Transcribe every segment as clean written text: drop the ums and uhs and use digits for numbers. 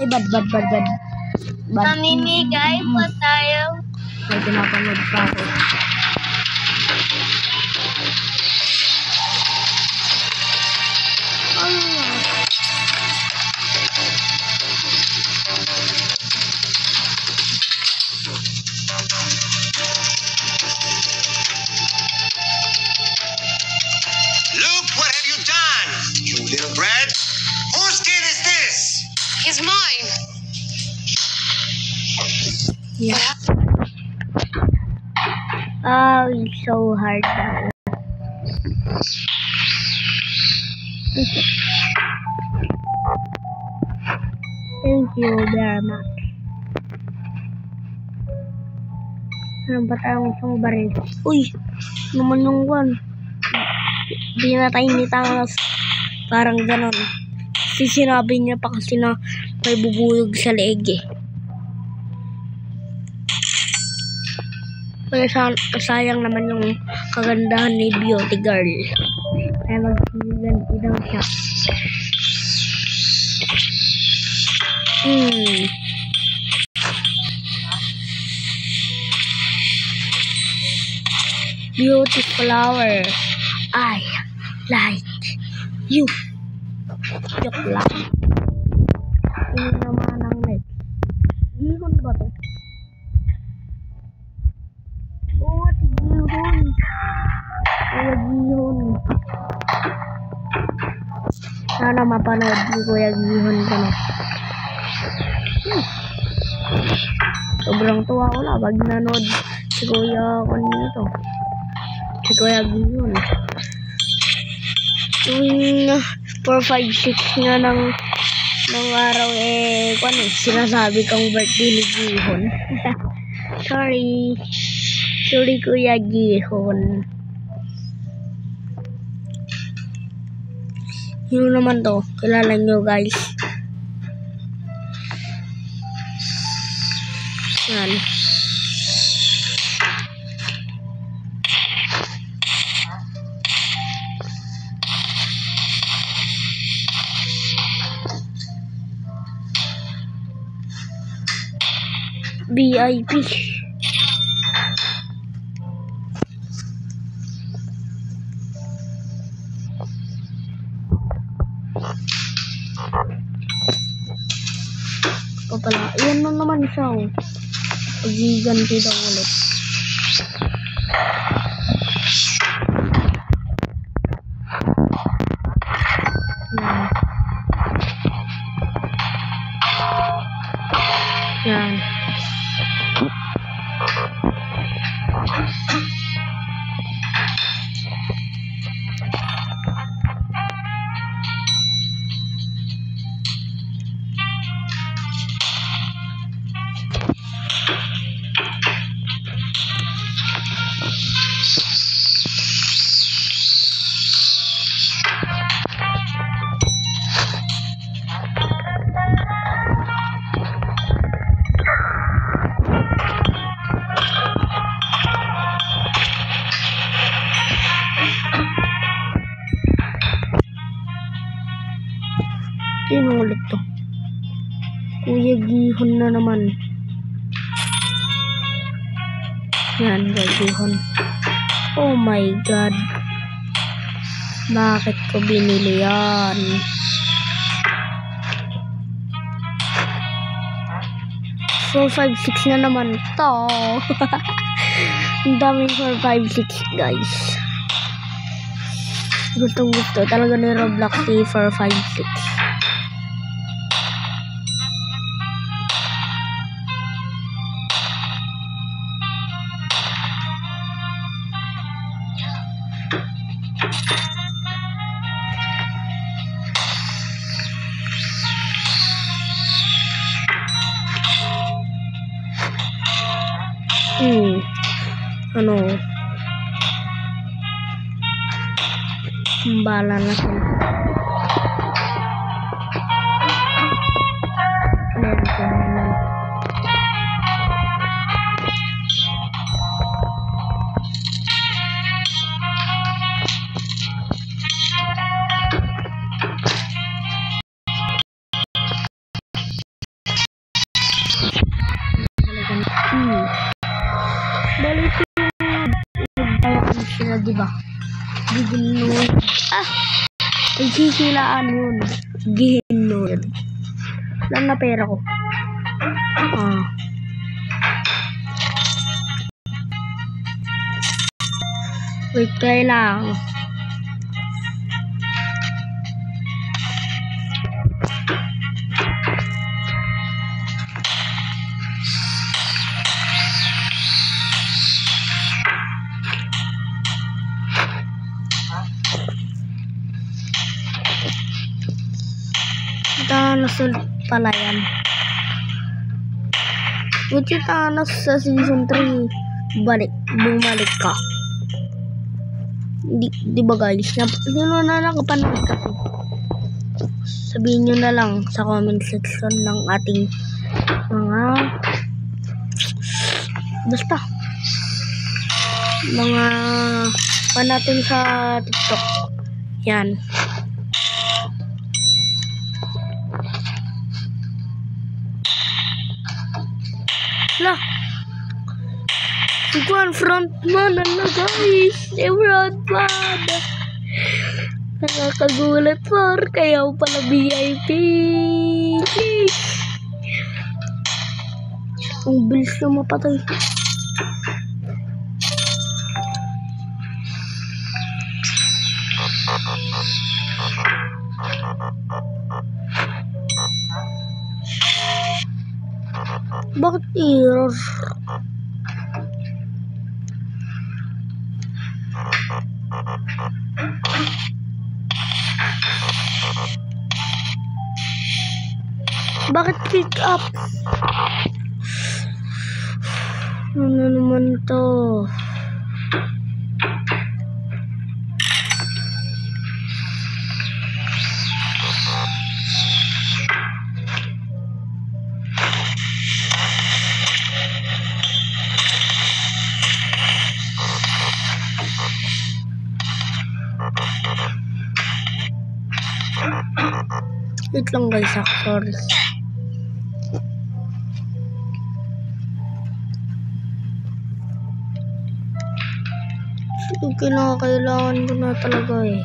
Ay, bad. Mamimigay po tayo. May pinapanood pa ako. Luke, what have you done? You little brat. Whose kid is this? He's mine. Yeah. Oh, it's so hard now. Thank you very much. Ano ba tayong isang baril? Uy! Naman yung one. Di na tayo ni Thanos. Parang ganon. Kasi sinabi niya pa kasi na may bubulog sa leeg eh. Kaya sayang naman yung kagandahan ni Beauty Girl. Kaya magsiganti daw siya. Beauty flower. I like you. Joke lang. Ini naman ang next. Gihon ba to? Oo, gihon. Kuya Gihon. Sana mapanood ni Kuya Gihon ko na. Sobrang tuwa ko na pag nanood si Kuya ko nito. Si Kuya Gihon. Tuwing 4, 5, 6 nga ng araw sinasabi kong birthday ni Gihon. Sorry Kuya Gihon. Yun naman to, kilala nyo guys. Yan. VIP. O pala, yan na naman siya. Pag-iganti daw ulit. Yan. Sino ulit to? Kuya Gihon na naman. Yan, Kuya Gihon. Oh my God. Bakit ko binili yan? So, 5, 6 na naman to. Ang daming 4, 5, 6 guys. Gustong gusto talaga ni Roblox si 4, 5, 6. Ano? Bala na sila. na, diba? Gihinod. Ah! Ay, sisilaan yun. Gihinod. Lang na pera ko. Ah. Wait, try lang. Thanos ulit pala yan. Buti Thanos sa season 3 bumalik ka. Di ba guys? Sino na nakapanood kasi? Sabihin nyo na lang sa comment section ng ating mga basta mga pan natin sa TikTok. Yan. Lah, si Juan frontman na guys, si frontman. Nakakagulat par, kaya pala VIP. Ang bilis na mapatay. Bakit error? Bakit pick up? Ano naman to? Wait lang guys, sorry. Kailangan ko na talaga eh.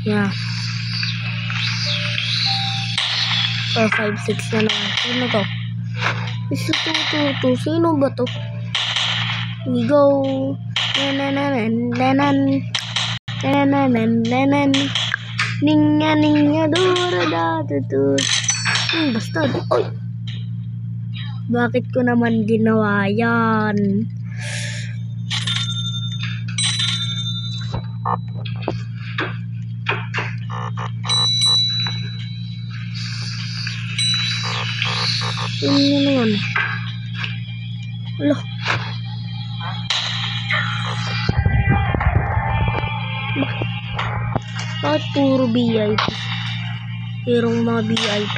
Yeah. 4, 5, 6 na naman. Sino to? Isa to. Sino ba to? We go. Ninya dura datutut. Basta. Oy. Bakit ko naman ginawa yan? Ano naman? Wala. Bakit puro VIP? Merong mga VIP.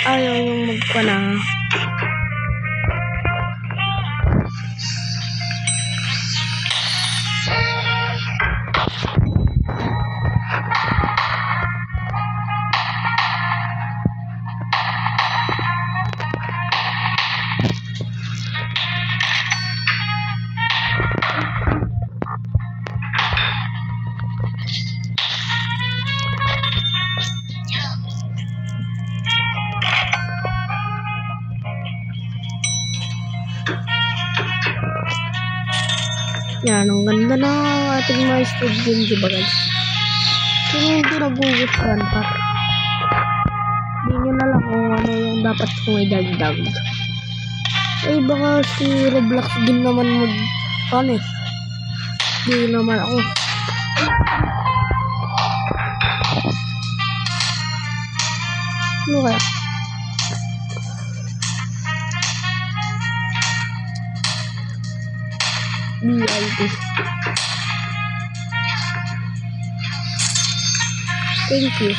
Ayaw nyo magpana. Yan, ang ganda na ating mga stadium, diba guys? Kaya hindi nagugustuhan pa. Hindi nyo na lang kung ano yung dapat kong idagdag. Ay, baka si Roblox din naman ano eh. Hindi naman ako. Ano kaya? VIP. Thank you.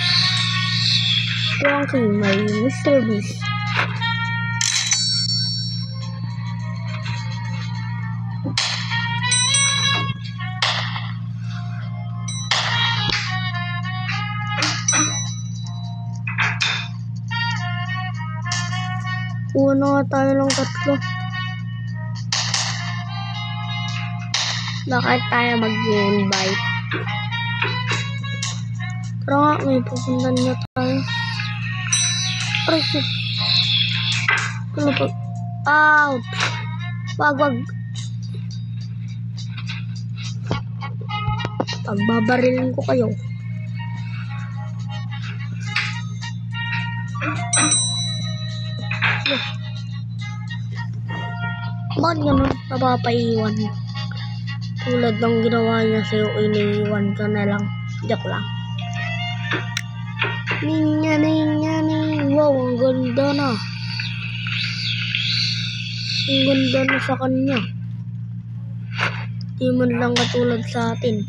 Thank you, my Mr. Beast. Kuha na nga tayo ng 3. Bakit tayo mag-invite? Tara nga, may pupuntan na tayo. Aray ko. Ano pa? Out! Wag. Pagbabarilin ko kayo. Bakit ganun napapaiwan? Tulad ng ginawa niya sa'yo, iniiwan ka na lang. Joke lang. Ninya. Wow, ang ganda na. Ang ganda na sa kanya. Di man lang katulad sa atin.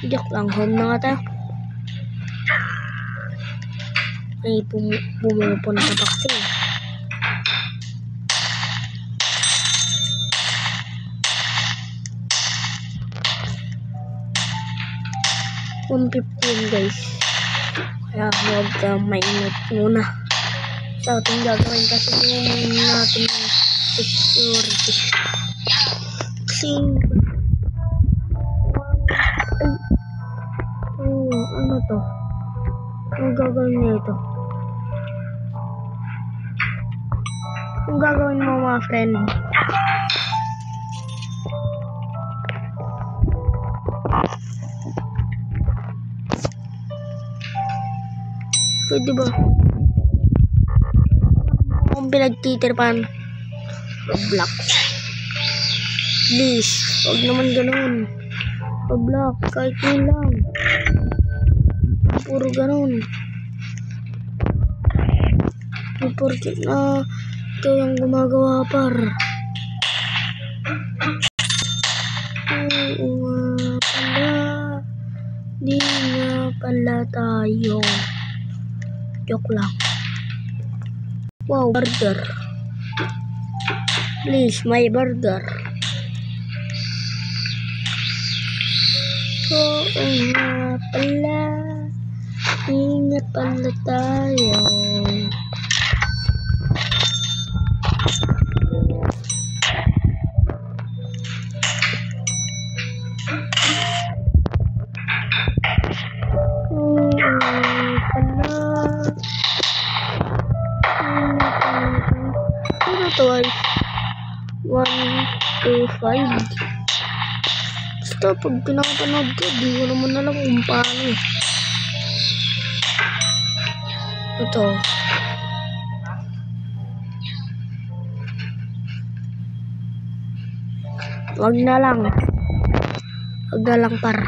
Joke lang, home na nga tayo. Ay, pumupunta pa kasi. $115 guys. Kaya huwag ka mainit muna. Sa ating gagawin kasi natin ng security. Kasi ano to? Ang gagawin niya ito? Ang gagawin mo mga friend? Pwede ba? Kung pinagtitirpan Roblox. Please, huwag naman ganun. Roblox, kahit yun lang. Puro ganun. Porket na ikaw yung gumagawa par. Oo nga pala. Di nga pala tayo. Joke lang. Wow, burger. Please, my burger. Oo nga pala. Di nga pala tayo. Twice 1 to 5. Basta pag pinapanood ko, di ko naman alam kung paano. Ito. Wag na lang par.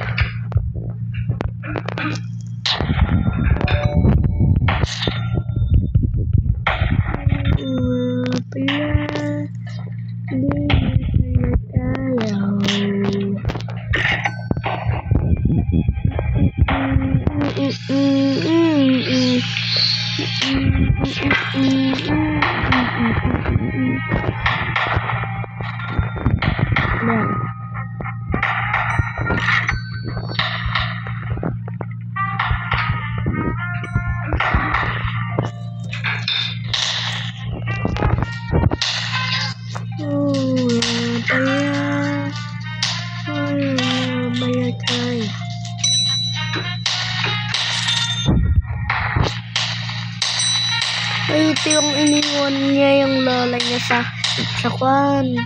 Ay, ito yung iniwan niya yung lola niya sa kwan.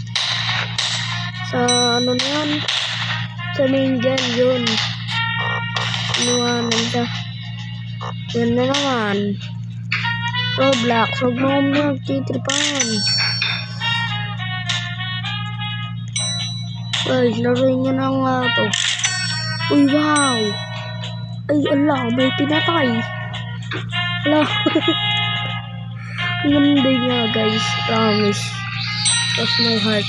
Sa ano na yun? Sa main dyan, yun. Iniwanan siya. Yan na naman. Roblox, huwag mo magtitripan. Ay, laruin niya na nga to. Uy, wow! Ay, ala, may pinatay. Ala. Ganda niya, guys. Promise. Cross my heart.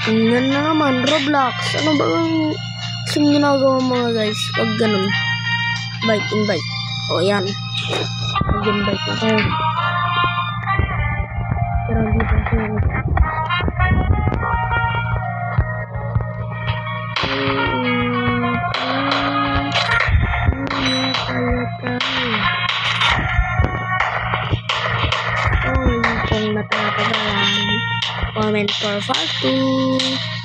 Tingnan na naman, Roblox. Ano ba ang ginagawa mga guys? Wag ganun. Invite. O, yan. Mag-invite na tayo. Pero dito siya. kung natatagalan. Comment for part 2.